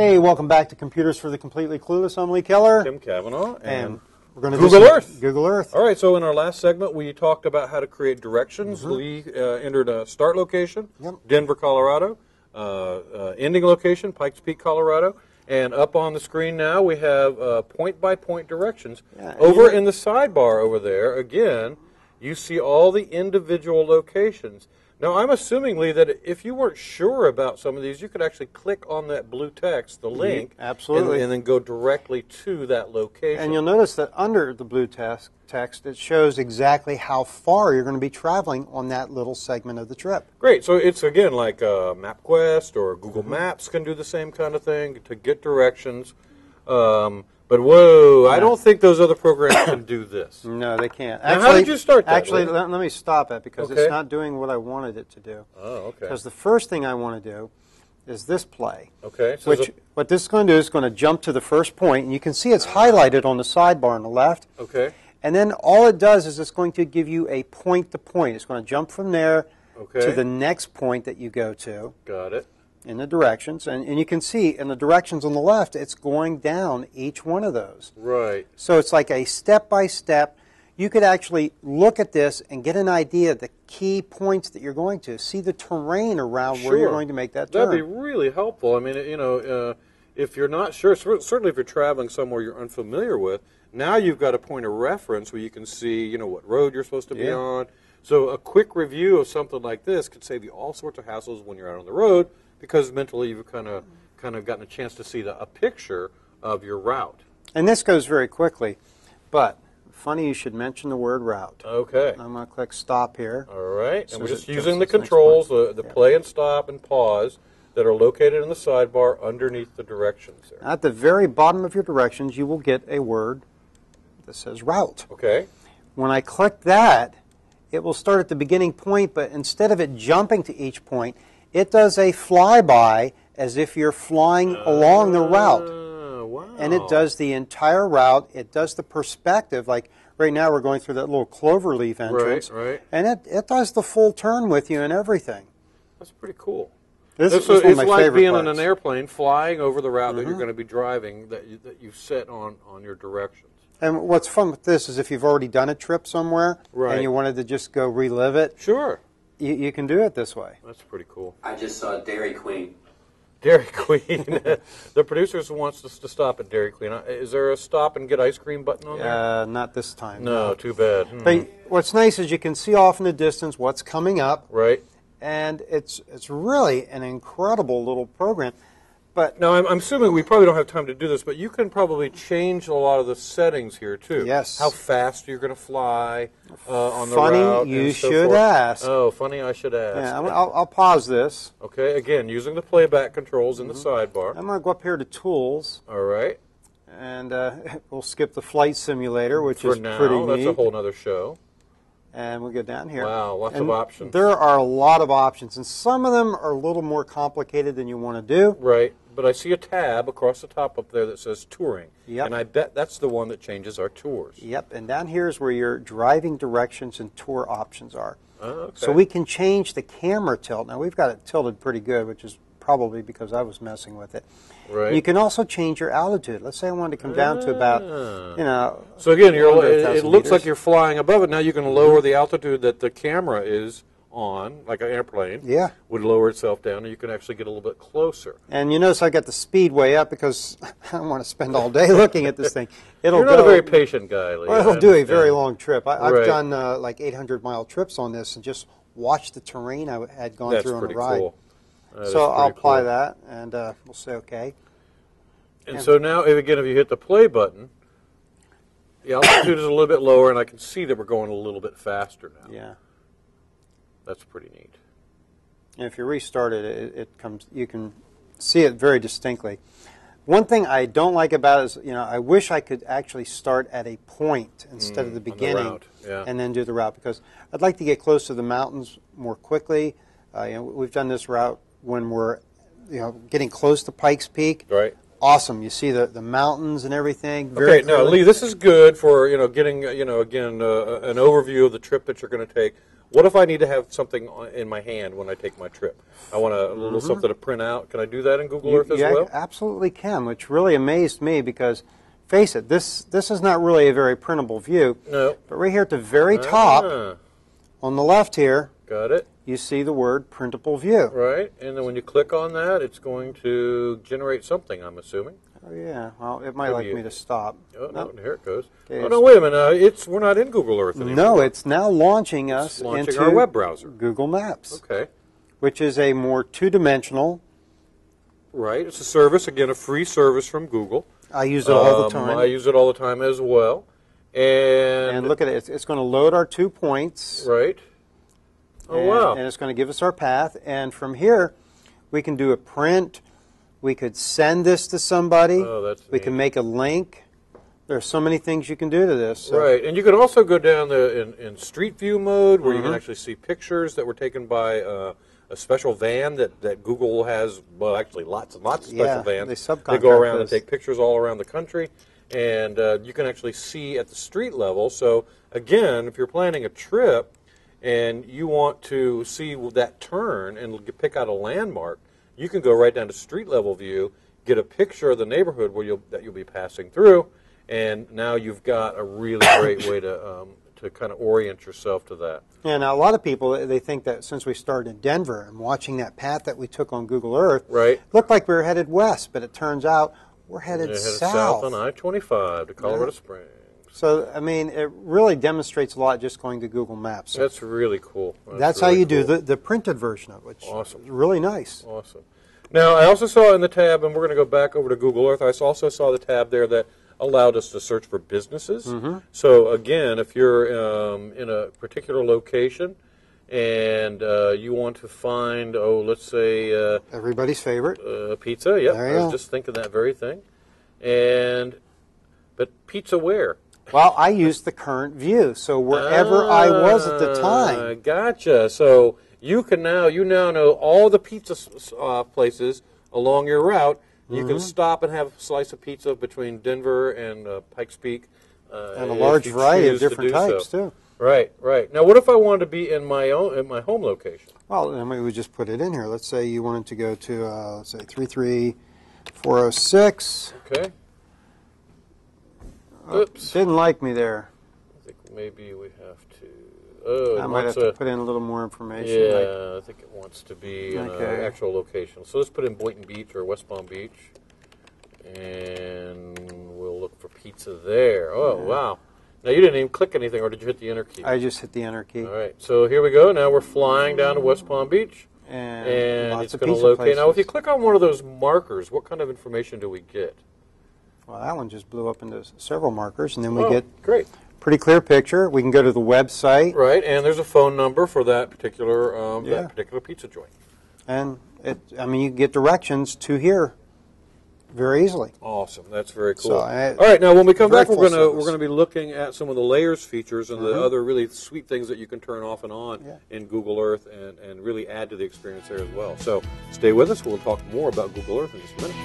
Hey, welcome back to Computers for the Completely Clueless. I'm Lee Keller. Kim Cavanaugh. And we're going to Google Earth. Google Earth. All right, so in our last segment, we talked about how to create directions. Lee entered a start location, Denver, Colorado, ending location, Pikes Peak, Colorado. And up on the screen now, we have point-by-point directions. Over in the sidebar over there, again, you see all the individual locations. Now, I'm assuming, Lee, that if you weren't sure about some of these, you could actually click on that blue text, the link, absolutely, and then go directly to that location. And you'll notice that under the blue text, it shows exactly how far you're going to be traveling on that little segment of the trip. Great. So it's, again, like MapQuest or Google Maps can do the same kind of thing to get directions. But whoa, I don't think those other programs can do this. No, they can't. Now, how did you start that? Actually, let me stop it because it's not doing what I wanted it to do. Oh, okay. Because the first thing I want to do is this play. Okay. So what this is going to do is going to jump to the first point, and you can see it's highlighted on the sidebar on the left. Okay. And then all it does is it's going to give you a point-to-point. It's going to jump from there to the next point that you go to. Got it. In the directions, and you can see in the directions on the left, it's going down each one of those. Right. So it's like a step-by-step. You could actually look at this and get an idea of the key points that you're going to. See the terrain around where you're going to make that turn. That'd be really helpful. I mean, you know, if you're not sure, certainly if you're traveling somewhere you're unfamiliar with, now you've got a point of reference where you can see, you know, what road you're supposed to be on. So a quick review of something like this could save you all sorts of hassles when you're out on the road, because mentally you've kind of gotten a chance to see a picture of your route. And this goes very quickly, but funny you should mention the word route. Okay. I'm going to click stop here. All right, and we're just using the controls, the play and stop and pause that are located in the sidebar underneath the directions there. At the very bottom of your directions, you will get a word that says route. Okay. When I click that, it will start at the beginning point, but instead of it jumping to each point, it does a flyby as if you're flying along the route. Wow. And it does the entire route. It does the perspective. Like right now we're going through that little cloverleaf entrance. Right. And it does the full turn with you and everything. That's pretty cool. It's like being in an airplane flying over the route that you're going to be driving that you've set on your directions. And what's fun with this is if you've already done a trip somewhere and you wanted to just go relive it. Sure. You can do it this way. That's pretty cool. I just saw Dairy Queen. Dairy Queen. The producers wants us to stop at Dairy Queen. Is there a stop and get ice cream button on there? Not this time. No, too bad. But what's nice is you can see off in the distance what's coming up. Right. And it's really an incredible little program. But now, I'm assuming we probably don't have time to do this, but you can probably change a lot of the settings here, too. Yes. How fast you're going to fly on the route. Funny you should ask. Oh, funny I should ask. Yeah, I'll pause this. Okay, again, using the playback controls in the sidebar. I'm going to go up here to Tools. All right. And we'll skip the flight simulator, which is pretty neat. For now, that's a whole other show. And we'll go down here. Wow, lots of options. There are a lot of options, and some of them are a little more complicated than you want to do. Right, but I see a tab across the top up there that says Touring. Yep. And I bet that's the one that changes our tours. Yep, and down here is where your driving directions and tour options are. Oh, okay. So we can change the camera tilt. Now, we've got it tilted pretty good, which is probably because I was messing with it. Right. You can also change your altitude. Let's say I wanted to come down to about, So again, it looks meters. like you're flying above it. Now you can lower the altitude that the camera is on, like an airplane. Yeah. Would lower itself down, and you can actually get a little bit closer. And you notice I got the speed way up because I don't want to spend all day looking at this thing. You're not a very patient guy, Lee. Well, it'll do a very long trip. I've done like 800-mile trips on this and just watched the terrain I had gone through on the ride. Cool. So I'll apply that, and we'll say OK. And so now, if you hit the play button, the altitude is a little bit lower, and I can see that we're going a little bit faster now. Yeah. That's pretty neat. And if you restart it, you can see it very distinctly. One thing I don't like about it is, I wish I could actually start at a point instead of the beginning and then do the route, because I'd like to get close to the mountains more quickly. We've done this route when we're getting close to Pikes Peak. Right. Awesome. You see the mountains and everything. Okay, now Lee, this is good for getting again an overview of the trip that you're going to take. What if I need to have something in my hand when I take my trip? I want a little something to print out. Can I do that in Google Earth as well? Absolutely can, which really amazed me because, face it, this is not really a very printable view. No. But right here at the very top, on the left here, got it. You see the word printable view. Right, and then when you click on that, it's going to generate something, I'm assuming. Oh, yeah. Well, it might like me to stop. Oh, no, here it goes. Okay, oh, no, wait a minute. We're not in Google Earth anymore. No, it's now launching us into our web browser. Google Maps. Okay. Which is a more two-dimensional. Right. It's a service, again, a free service from Google. I use it all the time. I use it all the time as well. And look at it. It's going to load our 2 points. Right. Oh, wow. And it's going to give us our path. And from here, we can do a print. We could send this to somebody. Oh, that's we neat. can make a link. There are so many things you can do to this. So. Right. And you can also go down in Street View mode where you can actually see pictures that were taken by a special van that Google has. Well, actually, lots and lots of special vans. They go around and take pictures all around the country. And you can actually see at the street level. So, again, if you're planning a trip and you want to see that turn and pick out a landmark, you can go right down to street level view, get a picture of the neighborhood that you'll be passing through, and now you've got a really great way to kind of orient yourself to that. Yeah, now a lot of people, they think that since we started in Denver and watching that path that we took on Google Earth, right, looked like we were headed west, but it turns out we're headed south on I-25 to Colorado Springs. So, I mean, it really demonstrates a lot just going to Google Maps. So that's really cool. That's really how you do the printed version of it, which is really nice. Awesome. Now, I also saw in the tab, and we're going to go back over to Google Earth, I also saw the tab there that allowed us to search for businesses. So, again, if you're in a particular location and you want to find, let's say... everybody's favorite. Pizza, yep. I was just thinking that very thing. But pizza where? Well, I used the current view, so wherever I was at the time. Gotcha. So you now know all the pizza places along your route. You can stop and have a slice of pizza between Denver and Pikes Peak. And a large variety of different types, too. Right, right. Now, what if I wanted to be in my home location? Well, then we would just put it in here. Let's say you wanted to go to, let's say, 33406. Okay. Oops. Didn't like me there. I think maybe we have to... Oh, I might have to put in a little more information. Yeah, I think it wants to be in an actual location. So let's put in Boynton Beach or West Palm Beach. And we'll look for pizza there. Oh, wow. Now, you didn't even click anything, or did you hit the Enter key? I just hit the Enter key. All right. So here we go. Now we're flying down to West Palm Beach. And it's going to locate. Places. Now, if you click on one of those markers, what kind of information do we get? Well, that one just blew up into several markers, and then we get great. Pretty clear picture. We can go to the website. Right, and there's a phone number for that particular pizza joint. And you can get directions to here very easily. Awesome, that's very cool. So, all right, now when we come back, we're going to be looking at some of the layers features and the other really sweet things that you can turn off and on in Google Earth and really add to the experience there as well. So stay with us. We'll talk more about Google Earth in just a minute.